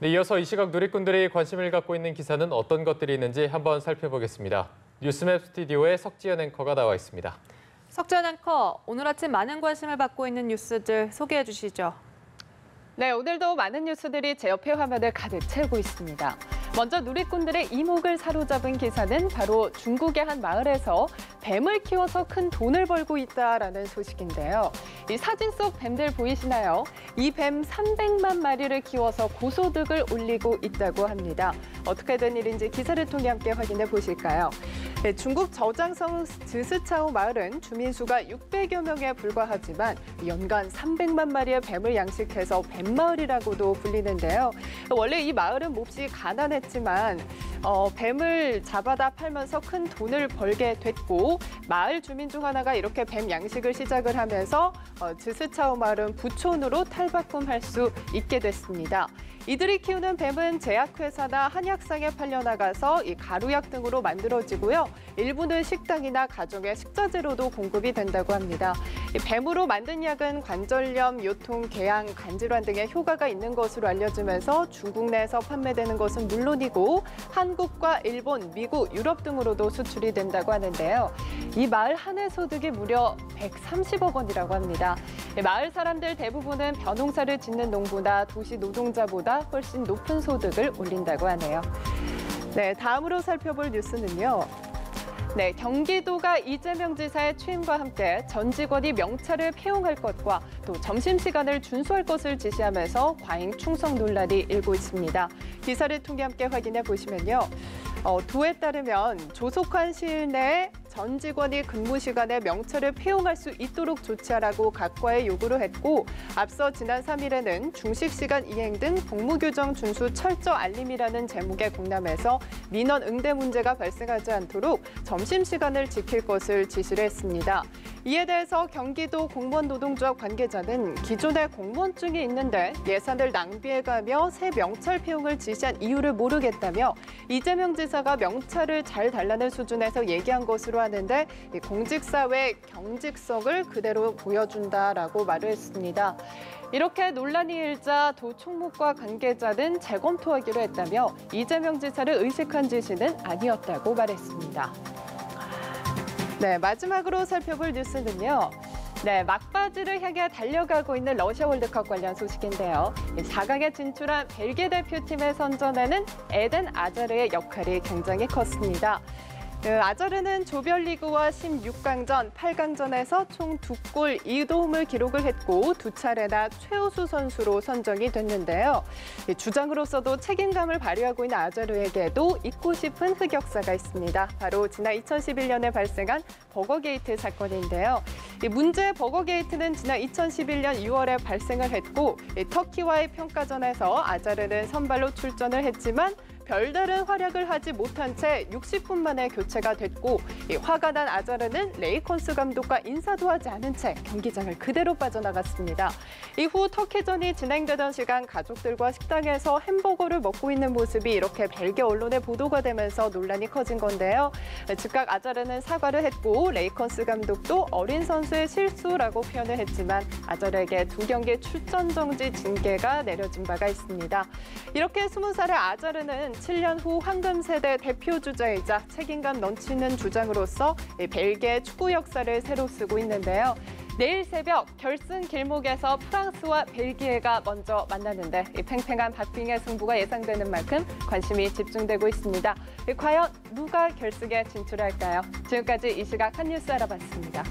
네, 이어서 이 시각 누리꾼들이 관심을 갖고 있는 기사는 어떤 것들이 있는지 한번 살펴보겠습니다. 뉴스맵 스튜디오에 석지연 앵커가 나와 있습니다. 석지연 앵커, 오늘 아침 많은 관심을 받고 있는 뉴스들 소개해 주시죠. 네, 오늘도 많은 뉴스들이 제 옆에 화면을 가득 채우고 있습니다. 먼저 누리꾼들의 이목을 사로잡은 기사는 바로 중국의 한 마을에서 뱀을 키워서 큰 돈을 벌고 있다라는 소식인데요. 이 사진 속 뱀들 보이시나요? 이 뱀 300만 마리를 키워서 고소득을 올리고 있다고 합니다. 어떻게 된 일인지 기사를 통해 함께 확인해 보실까요? 네, 중국 저장성 즈스차오 마을은 주민 수가 600여 명에 불과하지만 연간 300만 마리의 뱀을 양식해서 뱀마을이라고도 불리는데요. 원래 이 마을은 몹시 가난했지만 뱀을 잡아다 팔면서 큰 돈을 벌게 됐고 마을 주민 중 하나가 이렇게 뱀 양식을 시작을 하면서 즈스차오 마을은 부촌으로 탈바꿈할 수 있게 됐습니다. 이들이 키우는 뱀은 제약회사나 한약상에 팔려나가서 이 가루약 등으로 만들어지고요. 일부는 식당이나 가정의 식자재로도 공급이 된다고 합니다. 이 뱀으로 만든 약은 관절염, 요통, 궤양, 간질환 등의 효과가 있는 것으로 알려지면서 중국 내에서 판매되는 것은 물론이고 한국과 일본, 미국, 유럽 등으로도 수출이 된다고 하는데요. 이 마을 한 해 소득이 무려 130억 원이라고 합니다. 마을 사람들 대부분은 벼농사를 짓는 농부나 도시 노동자보다 훨씬 높은 소득을 올린다고 하네요. 네, 다음으로 살펴볼 뉴스는요. 네, 경기도가 이재명 지사의 취임과 함께 전 직원이 명찰을 폐용할 것과 또 점심시간을 준수할 것을 지시하면서 과잉 충성 논란이 일고 있습니다. 기사를 통해 함께 확인해 보시면요. 도에 따르면 조속한 시일 내에 전 직원이 근무 시간에 명찰을 폐용할 수 있도록 조치하라고 각과에 요구를 했고 앞서 지난 3일에는 중식 시간 이행 등 복무 규정 준수 철저 알림이라는 제목의 공람에서 민원 응대 문제가 발생하지 않도록 점심 시간을 지킬 것을 지시를 했습니다. 이에 대해서 경기도 공무원 노동조합 관계자는 기존에 공무원증이 있는데 예산을 낭비해가며 새 명찰 폐용을 지시한 이유를 모르겠다며 이재명 지사가 명찰을 잘 달라는 수준에서 얘기한 것으로 하는데 공직사회 경직성을 그대로 보여준다라고 말을 했습니다. 이렇게 논란이 일자 도 총무과 관계자는 재검토하기로 했다며 이재명 지사를 의식한 지시는 아니었다고 말했습니다. 네, 마지막으로 살펴볼 뉴스는요. 네, 막바지를 향해 달려가고 있는 러시아 월드컵 관련 소식인데요. 4강에 진출한 벨기에 대표팀의 선전에는 에덴 아자르의 역할이 굉장히 컸습니다. 아자르는 조별리그와 16강전, 8강전에서 총 2골 2도움을 기록을 했고 두 차례나 최우수 선수로 선정이 됐는데요. 주장으로서도 책임감을 발휘하고 있는 아자르에게도 잊고 싶은 흑역사가 있습니다. 바로 지난 2011년에 발생한 버거게이트 사건인데요. 문제의 버거게이트는 지난 2011년 6월에 발생을 했고 터키와의 평가전에서 아자르는 선발로 출전을 했지만 별다른 활약을 하지 못한 채 60분 만에 교체가 됐고 화가 난 아자르는 레이컨스 감독과 인사도 하지 않은 채 경기장을 그대로 빠져나갔습니다. 이후 터키전이 진행되던 시간 가족들과 식당에서 햄버거를 먹고 있는 모습이 이렇게 벨기에 언론에 보도가 되면서 논란이 커진 건데요. 즉각 아자르는 사과를 했고 레이컨스 감독도 어린 선수의 실수라고 표현을 했지만 아자르에게 2경기 출전 정지 징계가 내려진 바가 있습니다. 이렇게 20살의 아자르는 7년 후 황금 세대 대표 주자이자 책임감 넘치는 주장으로서 벨기에 축구 역사를 새로 쓰고 있는데요. 내일 새벽 결승 길목에서 프랑스와 벨기에가 먼저 만나는데 팽팽한 박빙의 승부가 예상되는 만큼 관심이 집중되고 있습니다. 과연 누가 결승에 진출할까요? 지금까지 이 시각 한 뉴스 알아봤습니다.